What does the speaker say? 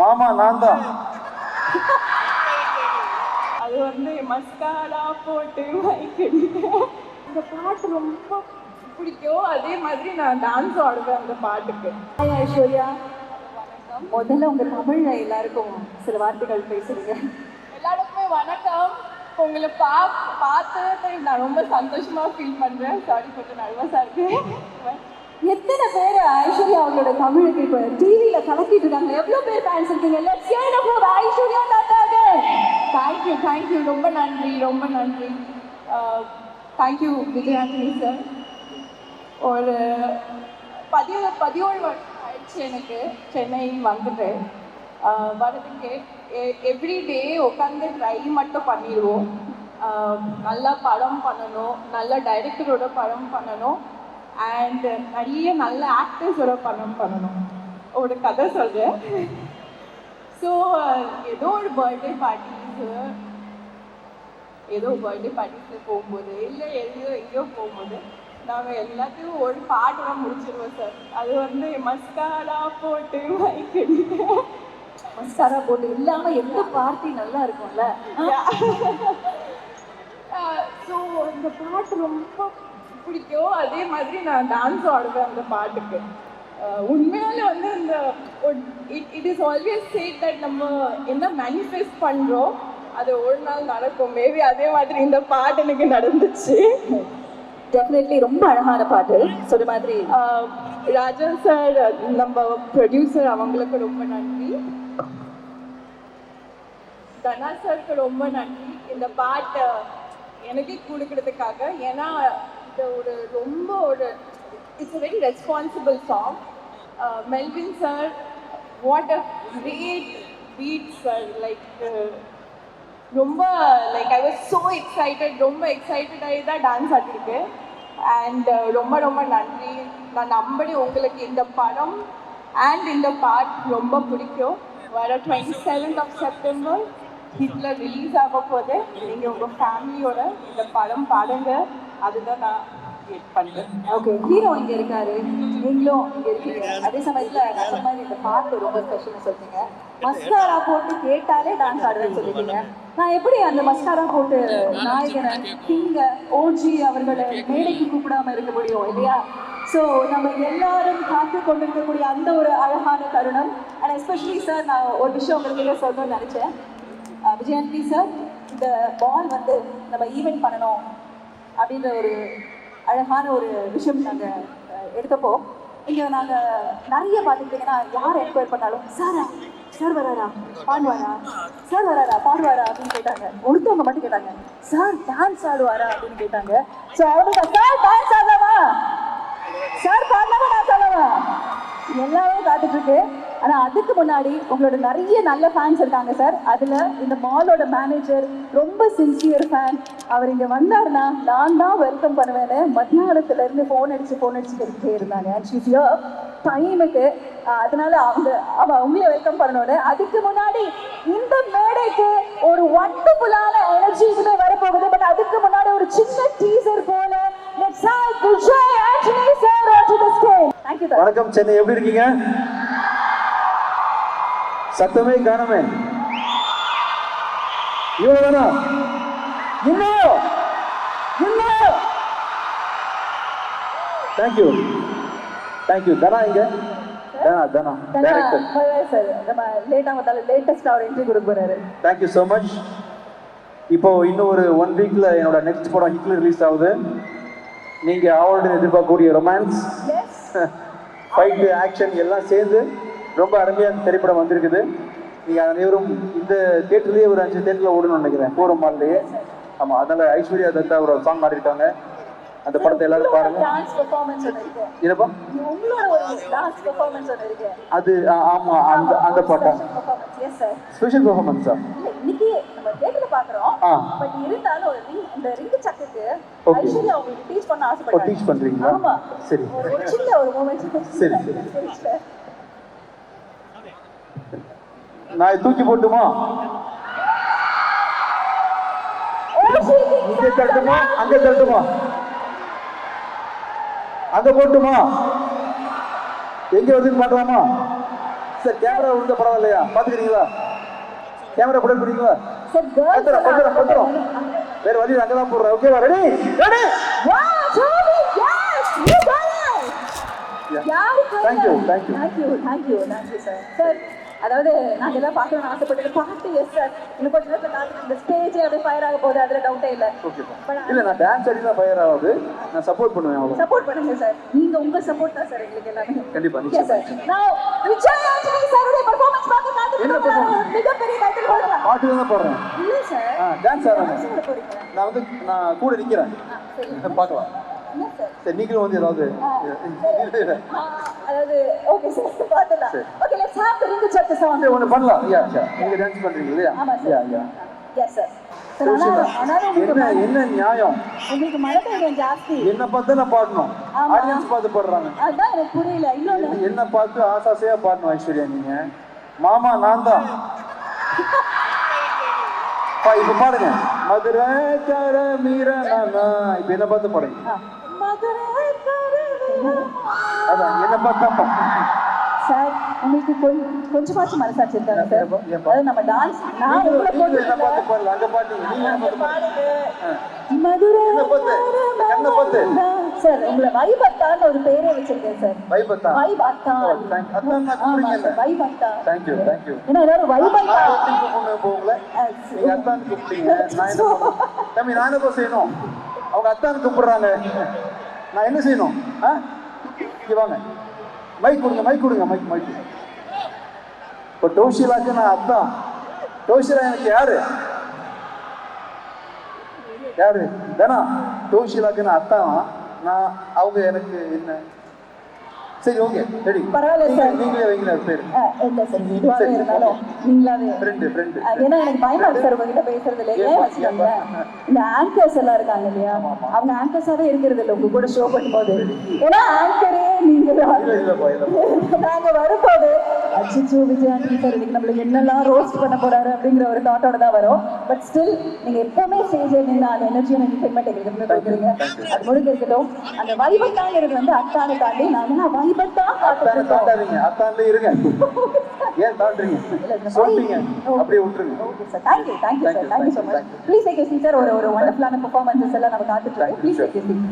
மாமா நான் தான். அது வந்து மஸ்காரா போட்டு வைக்கிறேன். இந்த பாட்டு ரொம்ப பிடிக்கும். அதே மாதிரி நான் டான்ஸ் ஆடுவேன் அந்த பாட்டுக்கு. ஐஸ்வர்யா, முதல்ல உங்க தமிழ்ல எல்லாருக்கும் சில வார்த்தைகள் பேசுறீங்க. எல்லாருக்குமே வணக்கம். உங்களை பார்த்து நான் ரொம்ப சந்தோஷமா ஃபீல் பண்றேன். சாரி, கொஞ்சம் நர்வஸா இருக்கு. எத்தனை பேர் ஐஸ்வர்யா அவங்களோட தமிழுக்கு இப்ப டிவில கலக்கிட்டு இருக்காங்க? எவ்வளவு பேர் ஃபேன்ஸ் இருக்கீங்க? லெட்ஸ் ஹியர் அபௌட் ஐஸ்வர்யா தத்தாக. தேங்க்யூ, ரொம்ப நன்றி. Thank you Vijay Antony sir. ஒரு 17 வருஷம் ஆயிடுச்சு எனக்கு சென்னை வந்துட்டு. வரதுக்கு எவ்ரிடே உட்காந்து ட்ரை மட்டும் பண்ணிடுவோம். நல்லா படம் பண்ணணும், நல்ல டைரக்டரோட படம் பண்ணணும், அண்ட் நிறைய நல்ல ஆக்டர்ஸோட படம் பண்ணணும். ஒரு கதை சொல்கிறேன். ஸோ ஏதோ பர்த்டே பார்ட்டிஸில் போகும்போது இல்லை எங்கேயோ போகும்போது நாங்கள் எல்லாத்தையும் ஒரு பாட்டோட முடிச்சிருவோம் சார். அது வந்து மஸ்காரா போட்டு வைக்கிறேன். மஸ்காரா போட்டு இல்லாம எந்த பார்ட்டி நல்லா இருக்கும்ல. ஸோ இந்த பாட்டு ரொம்ப பிடிக்கும். அதே மாதிரி நான் டான்ஸ் ஆடுவேன் அந்த பாட்டுக்கு. உண்மையாலே வந்து இந்த it is always said that நம்ம என்ன மேனிஃபெஸ்ட் பண்ணுறோம் அது ஒரு நாள் நடக்கும். மேபி அதே மாதிரி இந்த பாட்டு எனக்கு நடந்துச்சு. டெஃபினெட்லி ரொம்ப அழகான பாட்டு. சொன்ன மாதிரி ராஜா சார், நம்ம ப்ரொடியூசர், அவங்களுக்கு ரொம்ப நன்றி. தனா சாருக்கு ரொம்ப நன்றி இந்த பாட்டை எனக்கு கொடுக்கறதுக்காக. ஏன்னா இது ரொம்ப it's a very responsible song. Melvin sir, what a great beat sir. ரொம்ப I was so excited. ரொம்ப எக்ஸைட்டட் ஆகி தான் டான்ஸ் ஆடிருக்கேன். அண்ட் ரொம்ப நன்றி. நான் நம்படி உங்களுக்கு இந்த படம் அண்ட் இந்த பாட் ரொம்ப பிடிக்கும். வர 27th of September Hitler release ஆக போது. நீங்கள் உங்கள் ஃபேமிலியோட இந்த படம் பாடுங்க. அதுதான் நான் வெயிட் பண்ணுறேன். ஓகே, ஹீரோ இங்கே இருக்காரு, நீங்களும் இங்கே இருக்கீங்க. அதே சமயத்தில் நான் சொன்ன மாதிரி இந்த பாட்டு ரொம்ப ஸ்பெஷல்னு சொல்லிட்டீங்க. மஸ்காரா போட்டு கேட்டாலே டான்ஸ் ஆடுறேன்னு சொல்லிட்டீங்க. நான் எப்படி அந்த மஸ்காரா போட்டு நாயகனை கிங்க ஓஜி அவர்களை மேடைக்கு கூப்பிடாம இருக்க முடியும் இல்லையா? ஸோ நம்ம எல்லாரும் காத்து கொண்டிருக்கக்கூடிய அந்த ஒரு அழகான தருணம். அண்ட் எஸ்பெஷலி சார், நான் ஒரு விஷயம் உங்களுக்கு சொல்லணும்னு நினச்சேன். விஜயாண்டி சார், இந்த பால் வந்து நம்ம ஈவெண்ட் பண்ணணும் அப்படின்ற ஒரு அழகான ஒரு விஷயம் நாங்கள் எடுத்தப்போ, இங்கே நாங்கள் நிறைய பார்த்துக்கிட்டிங்கன்னா யார் என்கொயர் பண்ணாலும் சார் வராரா பாடுவாரா, சார் வராரா பாடுவாரா அப்படின்னு கேட்டாங்க. ஒருத்தவங்க மட்டும் கேட்டாங்க, சார் டான்ஸ் ஆடுவாரா அப்படின்னு கேட்டாங்க. ஸோ அவங்க சார் டான்ஸ் ஆடலாமா, சார் பாடலாமா, டான்ஸ் ஆடலாமா, எல்லாமே காத்துட்டு இருக்கு. ஆனால் அதுக்கு முன்னாடி உங்களோட நிறைய நல்ல ஃபேன்ஸ் இருக்காங்க சார். அதில் இந்த மாலோட மேனேஜர் ரொம்ப சின்சியர் ஃபேன். அவர் இங்கே வந்தாருன்னா நான் தான் வெல்கம் பண்ணுவேன்னு மத்தியானத்துலேருந்து ஃபோன் அடிச்சு கேட்டுகிட்டே இருந்தாங்க. ஆக்சுவலி டைமுக்கு அதனால அவங்களே வெல்கம் பண்ணணும்னு. அதுக்கு முன்னாடி இந்த மேடைக்கு ஒரு வண்டர்ஃபுல்லான எனர்ஜி இதுவே வரப்போகுது. பட் அதுக்கு முன்னாடி ஒரு சின்ன டீசர் போல Vijay Antony sir onto the stage. Thank you. வணக்கம் சென்னை, எப்படி இருக்கீங்க? சத்தமே காணமே. இவ்வளவுதானா? இன்னும் தேங்க்யூ. தனா இங்க தனா டைரக்டர் சார், நம்ம லேட்டா வந்தாலும் லேட்டஸ்ட் அவர் என்ட்ரி கொடுக்க போறாரு. Thank you so much. இப்போ இன்னும் ஒரு 1 வீக்ல என்னோட நெக்ஸ்ட் படம் ஹிட்லர் ரிலீஸ் ஆகுது. நீங்க அவரோட எதிர்பார்க்கக்கூடிய ரொமான்ஸ், ஃபைட்டு, ஆக்ஷன் எல்லாம் சேர்ந்து ரொம்ப அருமையான திரைப்படம் வந்திருக்குது. நீங்கள் அனைவரும் இந்த தியேட்டர்லேயே ஒரு 5 தியேட்டரில் ஓடணும்னு நினைக்கிறேன், பூரம் மால்லையே. ஆமாம், அதனால் ஐஸ்வர்யா தத்தா ஒரு சாங் ஆடிருக்காங்க. அந்த படத்தை எல்லாரும் பாருங்க. என்னப்பா அது? ஆமா, அந்த பாட்டா ஸ்பெஷல் பெர்ஃபார்மன்ஸா? இன்னைக்கு நம்ம தியேட்டர்ல பாக்குறோம். பட் இருந்தாலும் ஒரு இந்த ரிங் சக்கக்கு ஐஸ்வர்யா உங்களுக்கு டீச் பண்ண ஆசைப்பட்டாங்க. டீச் பண்றீங்களா? ஆமா, சரி, ஒரு சின்ன ஒரு மொமெண்ட். சரி. நான் தூக்கி போட்டுமா? இங்கே தட்டுமா, அங்கே தட்டுமா, அங்க போட்டுமா, எங்க வருதுன்னு பார்க்கலாமா? சார் கேமரா விழுந்த பரவாயில்லையா பாத்துக்கிறீங்களா? கேமரா போட போறீங்களா? சார் கேர்ள்ஸ் பத்திரம் வேற வழி அங்கதான் போடுறேன். ஓகேவா? Ready ready. Wow Jovi yes you got it. யாருக்கு தேங்க்யூ சார். சார் அதாவது நாங்கள் எல்லாம் பார்க்கணும்னு ஆசைப்பட்டது பாட்டு. எஸ் சார் இன்னும் கொஞ்சம் நேரத்தில் காத்து இந்த ஸ்டேஜே அப்படியே ஃபயர் ஆக போகுது, அதில் டவுட்டே இல்லை. இல்ல நான் டான்ஸ் ஆடி தான் ஃபயர் ஆகுது. நான் சப்போர்ட் பண்ணுவேன். அவ்வளவு சப்போர்ட் பண்ணுங்க சார். நீங்க உங்க சப்போர்ட் தான் சார் எங்களுக்கு எல்லாமே. கண்டிப்பா எஸ் சார். நான் விஜய் ஆண்டனி சாரோட பெர்ஃபார்மன்ஸ் பார்க்க காத்துட்டு மிகப்பெரிய டைட்டில் கொடுக்கலாம். பாட்டு தான் பாடுறேன். இல்லை சார் டான்ஸ் ஆடுறேன். போறீங்க. நான் கூட நிக்கிறேன். சரி பார்க்கலாம். என்ன சார்? சரி நீங்களும் வந்து ஏதாவது அதாவது ஓகே சார் பார்த்தலாம். Okay let's have the ring check the song. ஒன்னு பண்ணலாம். யா நீங்க டான்ஸ் பண்றீங்க இல்லையா? ஆமா சார். யா எஸ் சார். ஆனாலும் என்ன நியாயம்? உங்களுக்கு மழை பெய்யும் ஜாஸ்தி. என்ன பார்த்து நான் பாடணும், ஆடியன்ஸ் பார்த்து பாடுறாங்க. அதான் எனக்கு புரியல. இன்னொன்னு என்ன பார்த்து ஆசாசையா பாடணும் ஐஸ்வர்யா. நீங்க மாமா நான் தான். இப்ப பாடுங்க. மதுரை கர மீரனா. இப்ப என்ன பார்த்து பாடுங்க. அதான் என்ன பார்த்தா சார் உங்களுக்கு கொஞ்சமாச்சும் மனசாட்சி இருக்காங்க சார். அதாவது நம்ம டான்ஸ் நான் உங்களை போட்டு என்ன பார்த்து பாடல. அங்க பாட்டீங்க நீங்க என்ன பார்த்து பாடுங்க. மதுரை என்ன பார்த்து என்ன பார்த்து சார் உங்களை வைபத்தான்னு ஒரு பேரே வச்சிருக்கேன் சார். வைபத்தா வைபத்தான். அதான் நான் கூப்பிடுங்க. வைபத்தான். தேங்க் யூ ஏன்னா எல்லாரும் வைபத்தா பொண்ணு போகல. நீங்க அத்தான் கூப்பிட்டீங்க. நான் என்ன பண்ணணும் தம்பி? நான் என்ன செய்யணும்? அவங்க அத்தான் கூப்பிடுறாங்க. நான் என்ன செய்யணும்? இங்க வாங்க. மைக் கொடுங்க. மைக் இப்போ டோஷிலாக்கு நான் அத்தான். டோஷிலா எனக்கு யாரு தானா? டோஷிலாக்கு நான் அத்தான். நான் அவங்க எனக்கு என்ன? சரி ஓகே ரெடி. பரவாயில்ல சார். நீங்களே வைங்களா பேர்? இல்ல சார் இதுவாகவே இருந்தாலும் நீங்களாவே. ஃப்ரெண்டு ஏன்னா எனக்கு பயமா இருக்கு சார் உங்ககிட்ட பேசுறது இல்லை. ஏன் வச்சுக்கோங்க, இந்த ஆங்கர்ஸ் எல்லாம் இருக்காங்க இல்லையா, அவங்க ஆங்கர்ஸாவே இருக்கிறது இல்லை உங்க கூட ஷோ பண்ணும்போது. ஏன்னா ஆங்கரே நீங்க நாங்க வரும்போது அச்சோ விஜய் ஆண்டனி சார் இன்னைக்கு நம்மளுக்கு என்னெல்லாம் ரோஸ்ட் பண்ண போறாரு அப்படிங்கிற ஒரு தாட்டோட தான் வரும். பட் ஸ்டில் நீங்க எப்பவுமே ஸ்டேஜில் நின்று அந்த எனர்ஜி என்டர்டைன்மெண்ட் எங்களுக்கு கொடுக்குறீங்க. அது முடிஞ்சு இருக்கட்டும். அந்த வைபத்தாங்கிறது வந்து அத்தானை தாண்டி நான் வைபத்தா தாண்டாதீங்க. அத்தான்ல இருங்க. ஏன் தாண்டுறீங்க? சொல்றீங்க அப்படியே விட்டுருங்க. Okay sir. Thank you sir. Thank you so much. Please take a seat sir. ஒரு வண்டர்ஃபுல்லான பெர்ஃபார்மன்ஸஸ் எல்லாம் நம்ம காத்துட்டு இருக்கோம். Please take a seat.